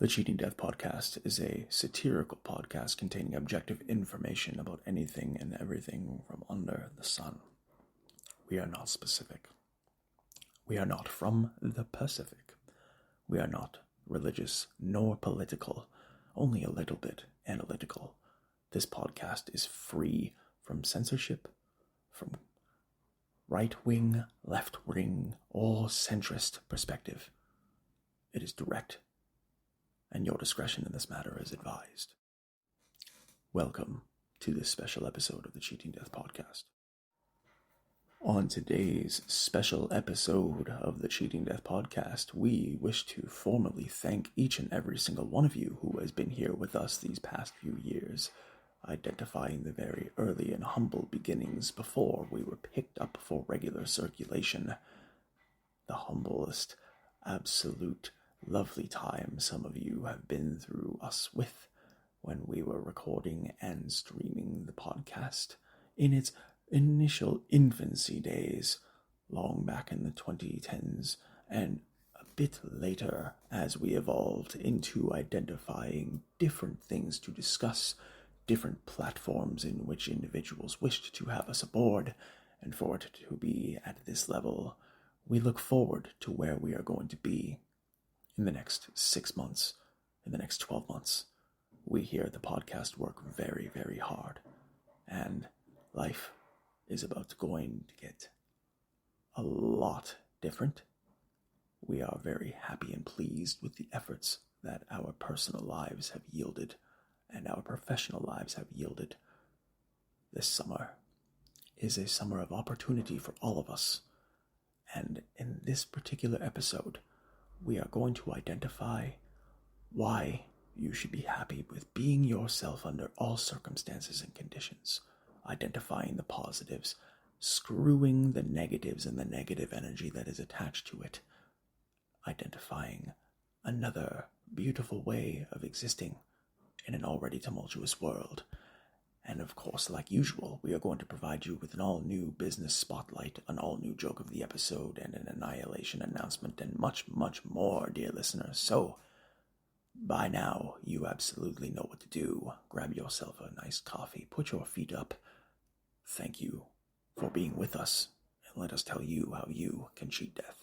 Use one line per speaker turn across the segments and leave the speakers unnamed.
The Cheating Death Podcast is a satirical podcast containing objective information about anything and everything from under the sun. We are not specific. We are not from the Pacific. We are not religious nor political, only a little bit analytical. This podcast is free from censorship, from right-wing, left-wing, or centrist perspective. It is direct, and your discretion in this matter is advised. Welcome to this special episode of the Cheating Death Podcast. On today's special episode of the Cheating Death Podcast, we wish to formally thank each and every single one of you who has been here with us these past few years, identifying the very early and humble beginnings before we were picked up for regular circulation. The humblest, absolute, lovely time some of you have been through us with when we were recording and streaming the podcast in its initial infancy days, long back in the 2010s, and a bit later as we evolved into identifying different things to discuss, different platforms in which individuals wished to have us aboard, and for it to be at this level, we look forward to where we are going to be in the next 6 months, in the next 12 months. We here at the podcast work very, very hard, and life is going to get a lot different. We are very happy and pleased with the efforts that our personal lives have yielded and our professional lives have yielded. This summer is a summer of opportunity for all of us, and in this particular episode, we are going to identify why you should be happy with being yourself under all circumstances and conditions, identifying the positives, screwing the negatives and the negative energy that is attached to it, identifying another beautiful way of existing in an already tumultuous world. And of course, like usual, we are going to provide you with an all-new business spotlight, an all-new joke of the episode, and an annihilation announcement, and much, much more, dear listeners. So, by now, you absolutely know what to do. Grab yourself a nice coffee, put your feet up. Thank you for being with us, and let us tell you how you can cheat death.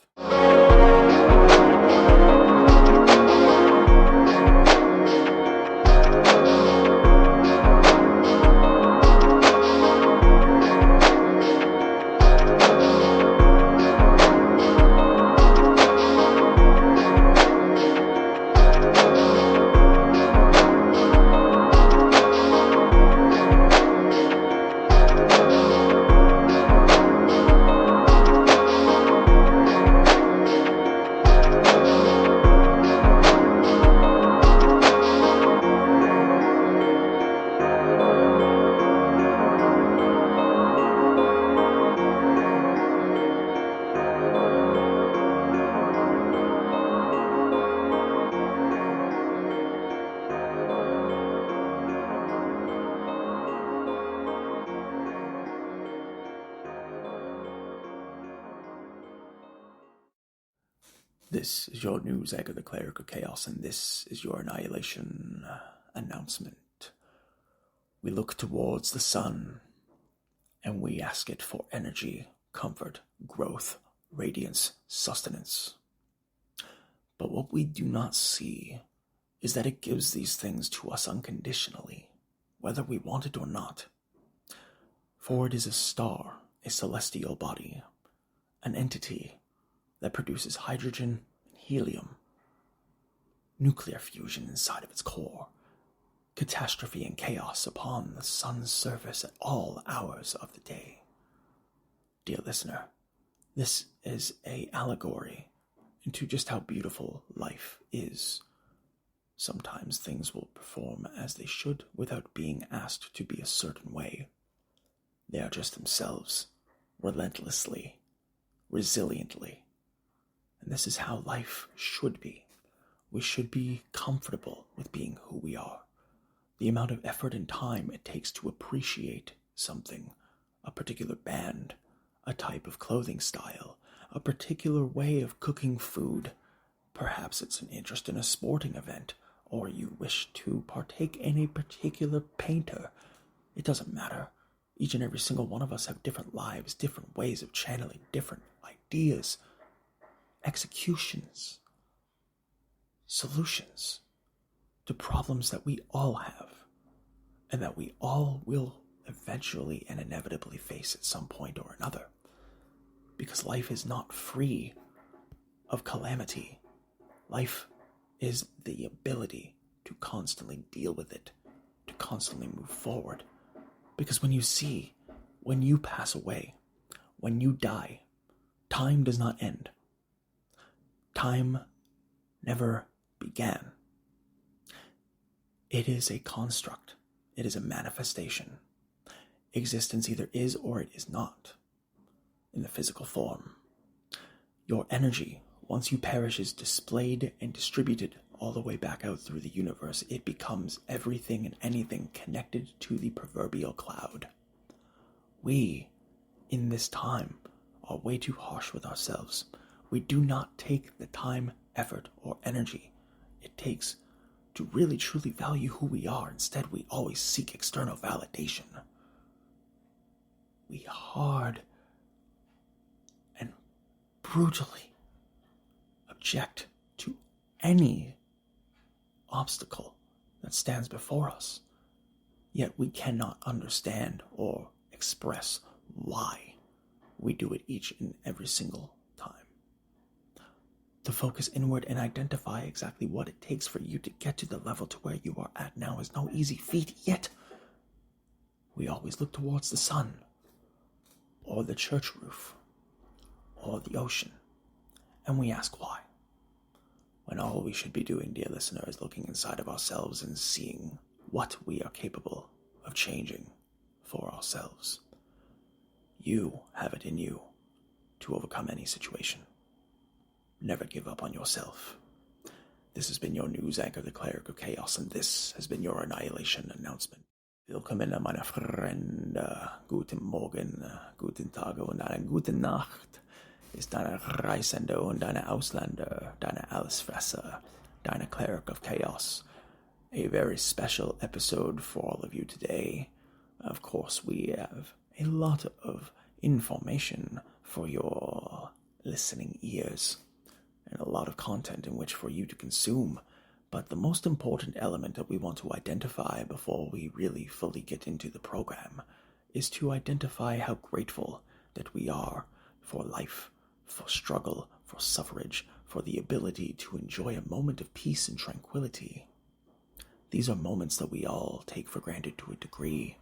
This is your news egg of the Cleric of Chaos, and this is your Annihilation Announcement. We look towards the sun, and we ask it for energy, comfort, growth, radiance, sustenance. But what we do not see is that it gives these things to us unconditionally, whether we want it or not. For it is a star, a celestial body, an entity that produces hydrogen and helium, nuclear fusion inside of its core, catastrophe and chaos upon the sun's surface at all hours of the day. Dear listener, this is an allegory into just how beautiful life is. Sometimes things will perform as they should without being asked to be a certain way. They are just themselves, relentlessly, resiliently. And this is how life should be. We should be comfortable with being who we are. The amount of effort and time it takes to appreciate something, a particular band, a type of clothing style, a particular way of cooking food. Perhaps it's an interest in a sporting event, or you wish to partake in a particular painter. It doesn't matter. Each and every single one of us have different lives, different ways of channeling, different ideas, executions, solutions to problems that we all have and that we all will eventually and inevitably face at some point or another. Because life is not free of calamity. Life is the ability to constantly deal with it, to constantly move forward. Because when you pass away, when you die, time does not end. Time never began. It is a construct. It is a manifestation. Existence either is or it is not in the physical form. Your energy, once you perish, is displayed and distributed all the way back out through the universe. It becomes everything and anything connected to the proverbial cloud. We, in this time, are way too harsh with ourselves. We do not take the time, effort, or energy it takes to really truly value who we are. Instead, we always seek external validation. We hard and brutally object to any obstacle that stands before us, yet we cannot understand or express why we do it each and every single time. To focus inward and identify exactly what it takes for you to get to the level to where you are at now is no easy feat, yet we always look towards the sun, or the church roof, or the ocean, and we ask why. When all we should be doing, dear listener, is looking inside of ourselves and seeing what we are capable of changing for ourselves. You have it in you to overcome any situation. Never give up on yourself. This has been your news anchor, the Cleric of Chaos, and this has been your Annihilation Announcement. Willkommen, meine Freunde. Guten Morgen, guten Tag und eine gute Nacht. Ist deine Reisende und deine Ausländer, deine Allesfresser, deine Cleric of Chaos. A very special episode for all of you today. Of course, we have a lot of information for your listening ears, and a lot of content in which for you to consume. But the most important element that we want to identify before we really fully get into the program is to identify how grateful that we are for life, for struggle, for suffrage, for the ability to enjoy a moment of peace and tranquility. These are moments that we all take for granted to a degree.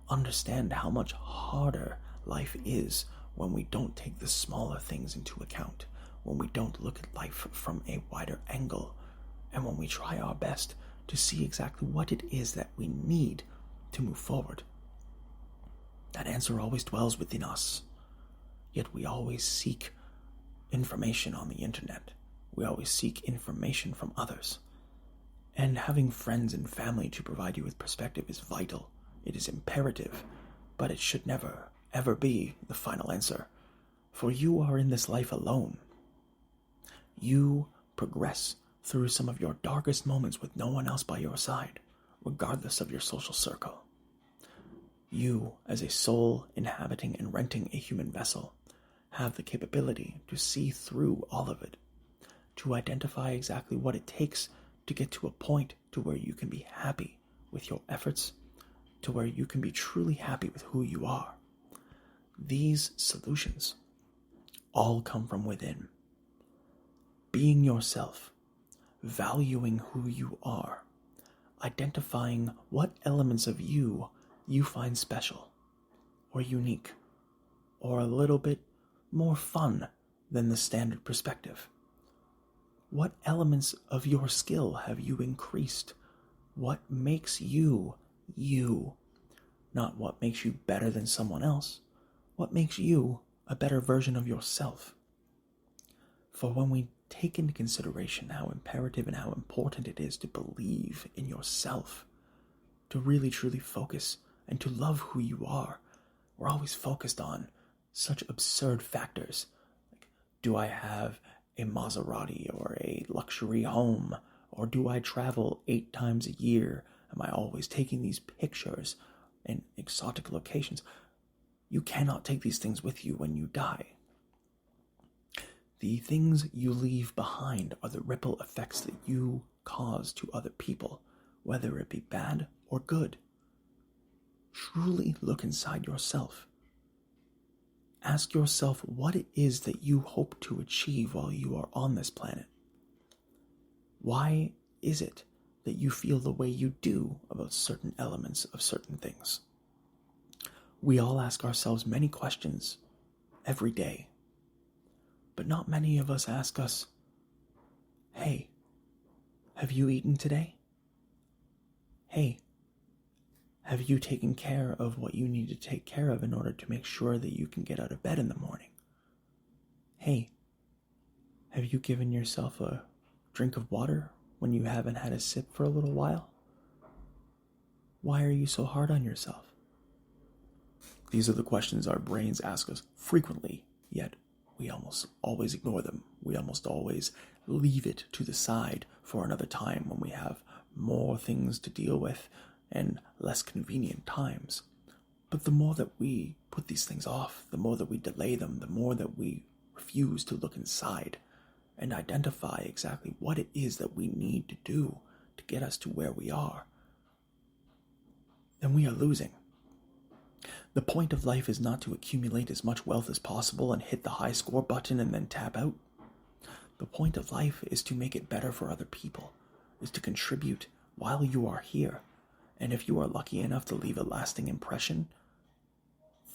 Understand how much harder life is when we don't take the smaller things into account, when we don't look at life from a wider angle, and when we try our best to see exactly what it is that we need to move forward. That answer always dwells within us, yet we always seek information on the internet. We always seek information from others. And having friends and family to provide you with perspective is vital. It is imperative, but it should never, ever be the final answer. For you are in this life alone. You progress through some of your darkest moments with no one else by your side, regardless of your social circle. You, as a soul inhabiting and renting a human vessel, have the capability to see through all of it, to identify exactly what it takes to get to a point to where you can be happy with your efforts, to where you can be truly happy with who you are. These solutions all come from within. Being yourself, valuing who you are, identifying what elements of you find special, or unique, or a little bit more fun than the standard perspective. What elements of your skill have you increased? What makes you, you? Not what makes you better than someone else. What makes you a better version of yourself? For when we take into consideration how imperative and how important it is to believe in yourself, to really truly focus and to love who you are, we're always focused on such absurd factors. Like, do I have a Maserati or a luxury home Or do I travel 8 times a year? Am I always taking these pictures in exotic locations? You cannot take these things with you when you die. The things you leave behind are the ripple effects that you cause to other people, whether it be bad or good. Truly look inside yourself. Ask yourself what it is that you hope to achieve while you are on this planet. Why is it that you feel the way you do about certain elements of certain things? We all ask ourselves many questions every day, but not many of us ask us, hey, have you eaten today? Hey, have you taken care of what you need to take care of in order to make sure that you can get out of bed in the morning? Hey, have you given yourself a drink of water when you haven't had a sip for a little while? Why are you so hard on yourself? These are the questions our brains ask us frequently, yet we almost always ignore them. We almost always leave it to the side for another time when we have more things to deal with and less convenient times. But the more that we put these things off, the more that we delay them, the more that we refuse to look inside and identify exactly what it is that we need to do to get us to where we are, then we are losing. The point of life is not to accumulate as much wealth as possible and hit the high score button and then tap out. The point of life is to make it better for other people, is to contribute while you are here. And if you are lucky enough to leave a lasting impression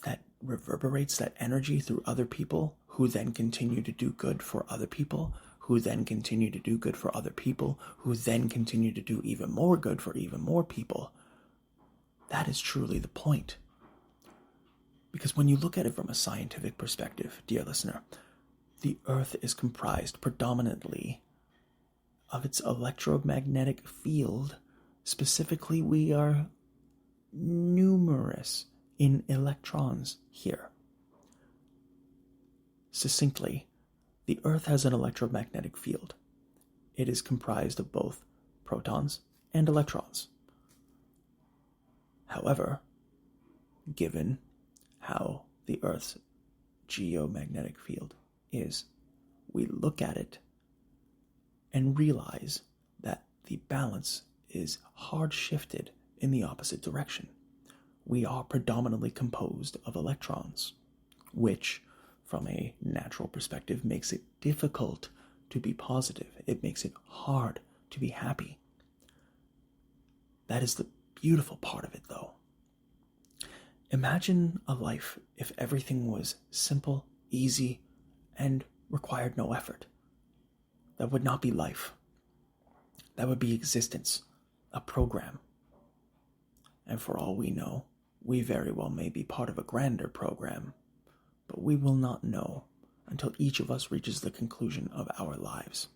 that reverberates that energy through other people, who then continue to do good for other people, who then continue to do good for other people, who then continue to do even more good for even more people, that is truly the point. Because when you look at it from a scientific perspective, dear listener, the Earth is comprised predominantly of its electromagnetic field. Specifically, we are numerous in electrons here. Succinctly, the Earth has an electromagnetic field. It is comprised of both protons and electrons. However, given how the Earth's geomagnetic field is, we look at it and realize that the balance is hard shifted in the opposite direction. We are predominantly composed of electrons, which, from a natural perspective, makes it difficult to be positive. It makes it hard to be happy. That is the beautiful part of it, though. Imagine a life if everything was simple, easy, and required no effort. That would not be life. That would be existence, a program. And for all we know, we very well may be part of a grander program, but we will not know until each of us reaches the conclusion of our lives.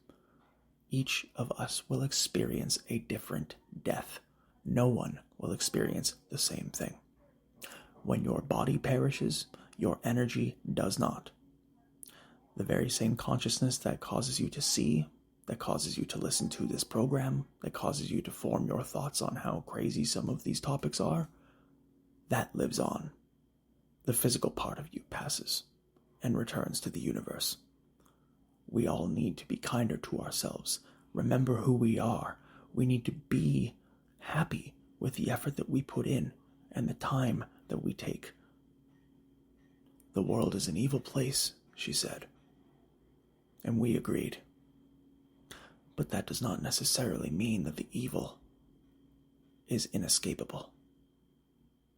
Each of us will experience a different death. No one will experience the same thing. When your body perishes, your energy does not. The very same consciousness that causes you to see, that causes you to listen to this program, that causes you to form your thoughts on how crazy some of these topics are, that lives on. The physical part of you passes and returns to the universe. We all need to be kinder to ourselves. Remember who we are. We need to be happy with the effort that we put in and the time that we take. The world is an evil place, she said. And we agreed. But that does not necessarily mean that the evil is inescapable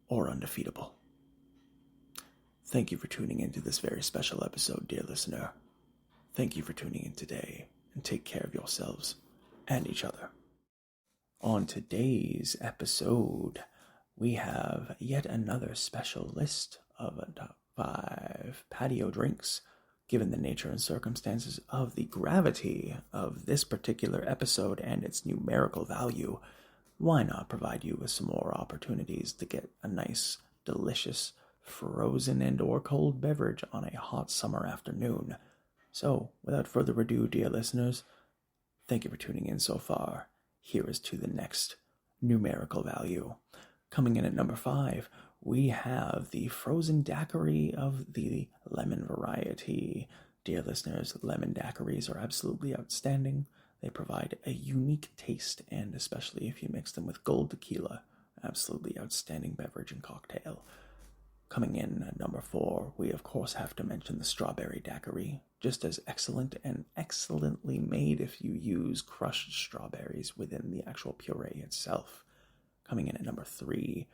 or undefeatable. Thank you for tuning into this very special episode, dear listener. Thank you for tuning in today, and take care of yourselves and each other. On today's episode, we have yet another special list of top 5 patio drinks. Given the nature and circumstances of the gravity of this particular episode and its numerical value, why not provide you with some more opportunities to get a nice, delicious, frozen and or cold beverage on a hot summer afternoon. So, without further ado, dear listeners, Thank you for tuning in so far. Here is to the next numerical value. Coming in at number 5, we have the frozen daiquiri of the lemon variety. Dear listeners, lemon daiquiris are absolutely outstanding. They provide a unique taste, and especially if you mix them with gold tequila, absolutely outstanding beverage and cocktail. Coming in at number 4, we of course have to mention the strawberry daiquiri. Just as excellent and excellently made if you use crushed strawberries within the actual puree itself. Coming in at number 3,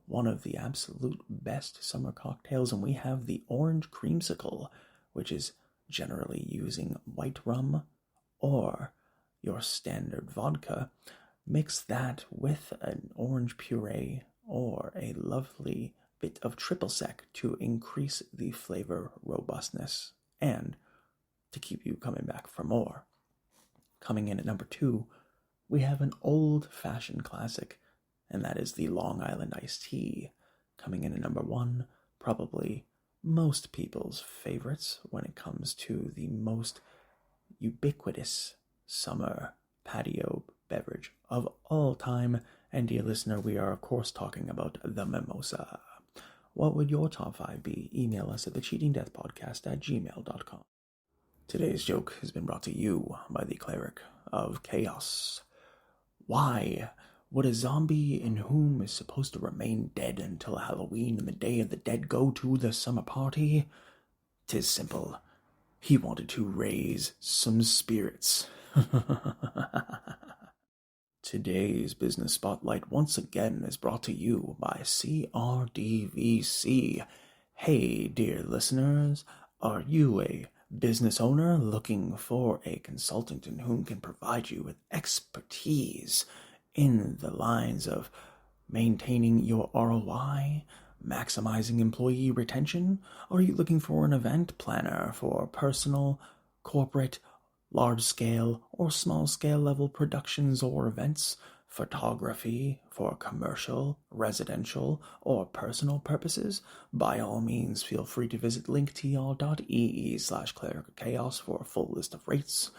one of the absolute best summer cocktails, and we have the orange creamsicle, which is generally using white rum or your standard vodka. Mix that with an orange puree or a lovely bit of triple sec to increase the flavor robustness and to keep you coming back for more. Coming in at number 2, we have an old-fashioned classic, and that is the Long Island iced tea. Coming in at number 1, probably most people's favorites when it comes to the most ubiquitous summer patio beverage of all time. And dear listener, we are of course talking about the mimosa. What would your top 5 be? Email us at thecheatingdeathpodcast@gmail.com. Today's joke has been brought to you by the Cleric of Chaos. Why would a zombie in whom is supposed to remain dead until Halloween and the Day of the Dead go to the summer party? 'Tis simple. He wanted to raise some spirits. Today's business spotlight once again is brought to you by CRDVC. Hey, dear listeners, are you a business owner looking for a consultant in whom can provide you with expertise in the lines of maintaining your ROI, maximizing employee retention? Or are you looking for an event planner for personal, corporate, large-scale or small-scale level productions or events, photography for commercial, residential, or personal purposes? By all means, feel free to visit linktr.ee/clericofchaos for a full list of rates,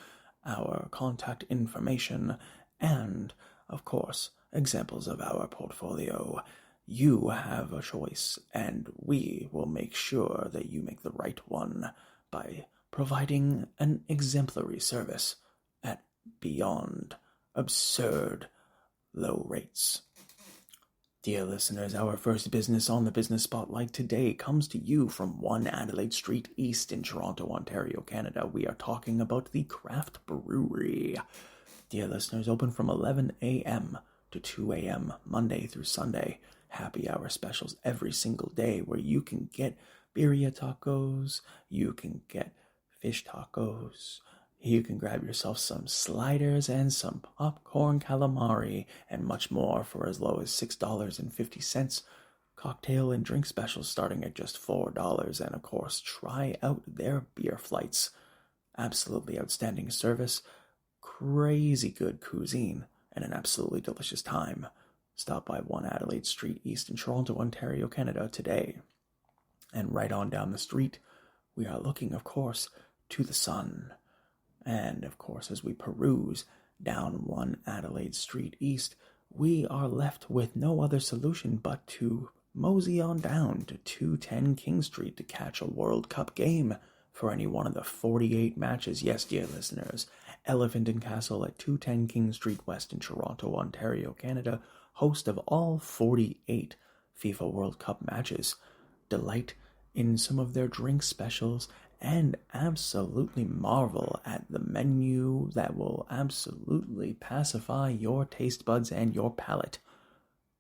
our contact information, and, of course, examples of our portfolio. You have a choice, and we will make sure that you make the right one by providing an exemplary service at beyond absurd low rates. Dear listeners, our first business on the Business Spotlight today comes to you from 1 Adelaide Street East in Toronto, Ontario, Canada. We are talking about the Craft Brewery. Dear listeners, open from 11 a.m. to 2 a.m. Monday through Sunday. Happy hour specials every single day where you can get birria tacos, you can get fish tacos, you can grab yourself some sliders and some popcorn calamari and much more for as low as $6.50. Cocktail and drink specials starting at just $4. And of course, try out their beer flights. Absolutely outstanding service, crazy good cuisine, and an absolutely delicious time. Stop by 1 Adelaide Street East in Toronto, Ontario, Canada today. And right on down the street, we are looking, of course, to the sun. And, of course, as we peruse down 1 Adelaide Street East, we are left with no other solution but to mosey on down to 210 King Street to catch a World Cup game for any one of the 48 matches. Yes, dear listeners, Elephant and Castle at 210 King Street West in Toronto, Ontario, Canada, host of all 48 FIFA World Cup matches. Delight in some of their drink specials and absolutely marvel at the menu that will absolutely pacify your taste buds and your palate.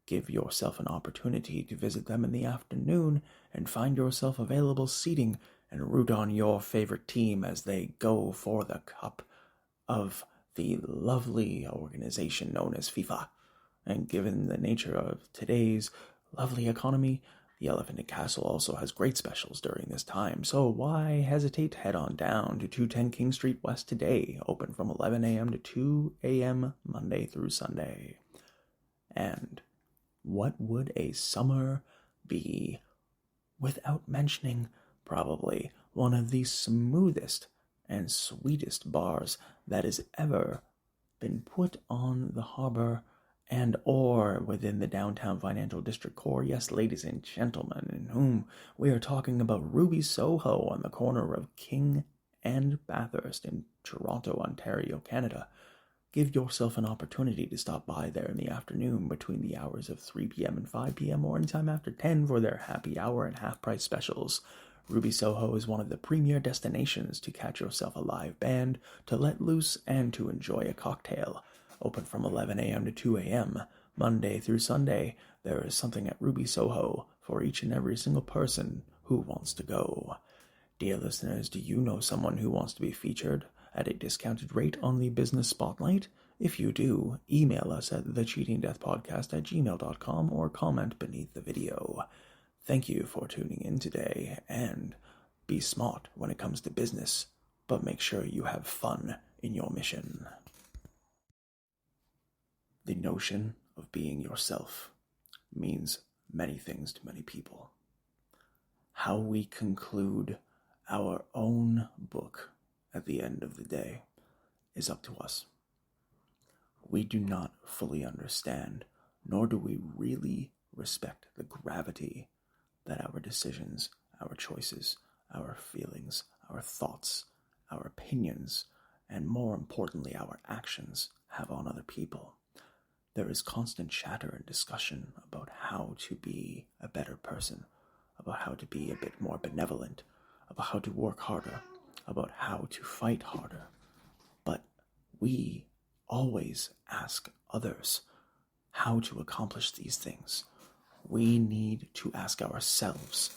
Give yourself an opportunity to visit them in the afternoon and find yourself available seating and root on your favorite team as they go for the cup of the lovely organization known as FIFA. And given the nature of today's lovely economy, the Elephant and Castle also has great specials during this time, so why hesitate? Head on down to 210 King Street West today, open from 11 a.m. to 2 a.m. Monday through Sunday. And what would a summer be without mentioning probably one of the smoothest and sweetest bars that has ever been put on the harbor and or within the downtown financial district core. Yes, ladies and gentlemen, in whom we are talking about Ruby Soho on the corner of King and Bathurst in Toronto, Ontario, Canada. Give yourself an opportunity to stop by there in the afternoon between the hours of 3 p.m. and 5 p.m. or anytime after 10 for their happy hour and half-price specials. Ruby Soho is one of the premier destinations to catch yourself a live band, to let loose, and to enjoy a cocktail. Open from 11 a.m. to 2 a.m., Monday through Sunday. There is something at Ruby Soho for each and every single person who wants to go. Dear listeners, do you know someone who wants to be featured at a discounted rate on the Business Spotlight? If you do, email us at thecheatingdeathpodcast@gmail.com or comment beneath the video. Thank you for tuning in today, and be smart when it comes to business, but make sure you have fun in your mission. The notion of being yourself means many things to many people. How we conclude our own book at the end of the day is up to us. We do not fully understand, nor do we really respect the gravity that our decisions, our choices, our feelings, our thoughts, our opinions, and more importantly, our actions have on other people. There is constant chatter and discussion about how to be a better person, about how to be a bit more benevolent, about how to work harder, about how to fight harder. But we always ask others how to accomplish these things. We need to ask ourselves.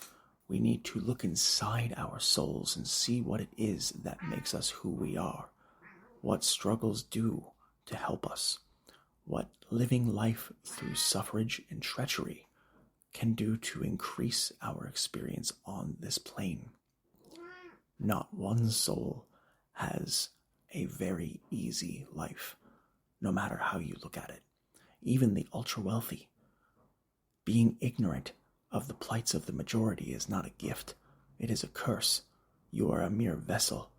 We need to look inside our souls and see what it is that makes us who we are, what struggles do to help us, what living life through suffrage and treachery can do to increase our experience on this plane. Not one soul has a very easy life, no matter how you look at it. Even the ultra-wealthy. Being ignorant of the plights of the majority is not a gift. It is a curse. You are a mere vessel,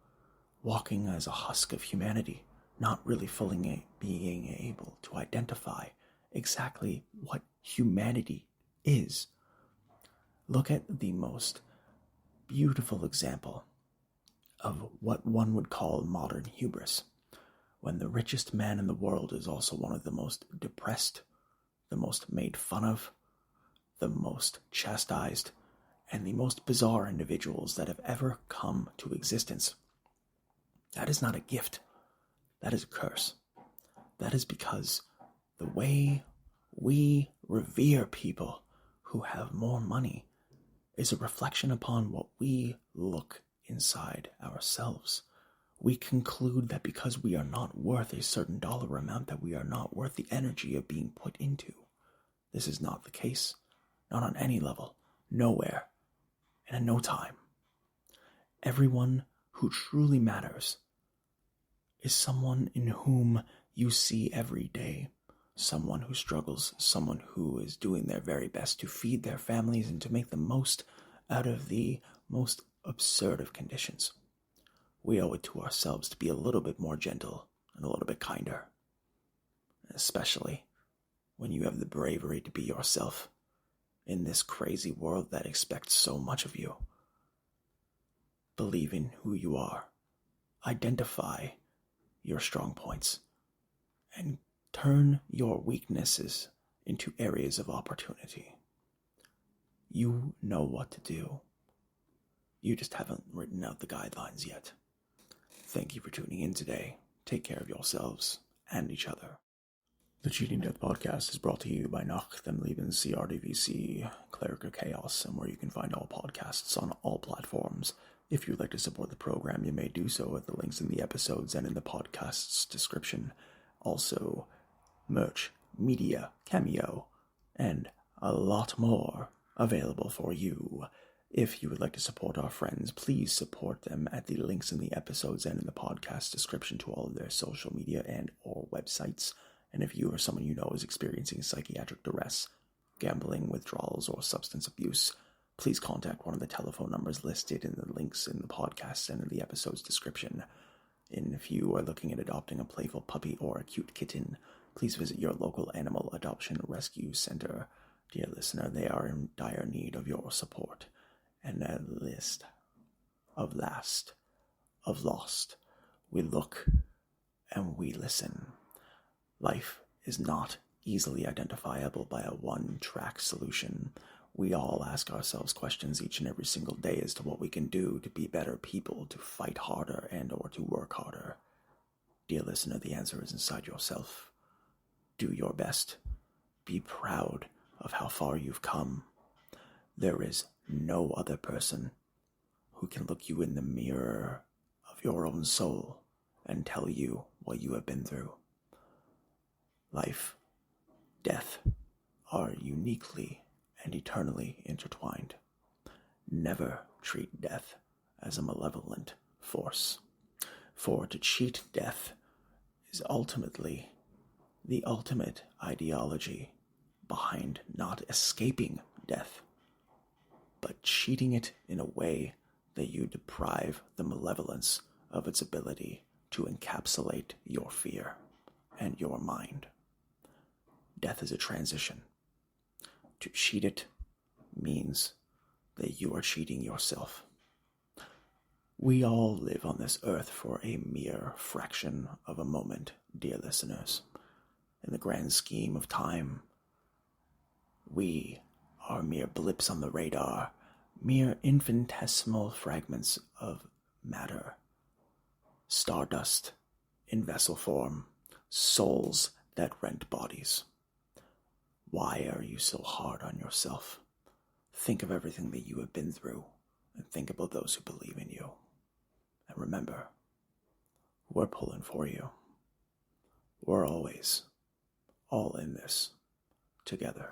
walking as a husk of humanity, not really fully being able to identify exactly what humanity is. Look at the most beautiful example of what one would call modern hubris, when the richest man in the world is also one of the most depressed, the most made fun of, the most chastised, and the most bizarre individuals that have ever come to existence. That is not a gift. That is a curse. That is because the way we revere people who have more money is a reflection upon what we look inside ourselves. We conclude that because we are not worth a certain dollar amount, that we are not worth the energy of being put into. This is not the case. Not on any level. Nowhere. And in no time. Everyone who truly matters is someone in whom you see every day. Someone who struggles. Someone who is doing their very best to feed their families and to make the most out of the most absurd of conditions. We owe it to ourselves to be a little bit more gentle and a little bit kinder. Especially when you have the bravery to be yourself in this crazy world that expects so much of you. Believe in who you are. Identify your strong points. And turn your weaknesses into areas of opportunity. You know what to do. You just haven't written out the guidelines yet. Thank you for tuning in today. Take care of yourselves and each other. The Cheating Death Podcast is brought to you by Nach Them Leben CRDVC, Cleric of Chaos, and where you can find all podcasts on all platforms. If you'd like to support the program, you may do so at the links in the episodes and in the podcast's description. Also, merch, media, cameo, and a lot more available for you. If you would like to support our friends, please support them at the links in the episodes and in the podcast description to all of their social media and or websites. And if you or someone you know is experiencing psychiatric duress, gambling, withdrawals, or substance abuse, please contact one of the telephone numbers listed in the links in the podcast and in the episode's description. If you are looking at adopting a playful puppy or a cute kitten, please visit your local animal adoption rescue center. Dear listener, they are in dire need of your support. And a list of lost, we look and we listen. Life is not easily identifiable by a one-track solution. We all ask ourselves questions each and every single day as to what we can do to be better people, to fight harder and or to work harder. Dear listener, the answer is inside yourself. Do your best. Be proud of how far you've come. There is no other person who can look you in the mirror of your own soul and tell you what you have been through. Life, death are uniquely and eternally intertwined. Never treat death as a malevolent force, for to cheat death is ultimately the ultimate ideology behind not escaping death, but cheating it in a way that you deprive the malevolence of its ability to encapsulate your fear and your mind. Death is a transition. To cheat it means that you are cheating yourself. We all live on this earth for a mere fraction of a moment, dear listeners. In the grand scheme of time, we are mere blips on the radar, mere infinitesimal fragments of matter. Stardust in vessel form, souls that rent bodies. Why are you so hard on yourself? Think of everything that you have been through, and think about those who believe in you. And remember, we're pulling for you. We're always all in this together.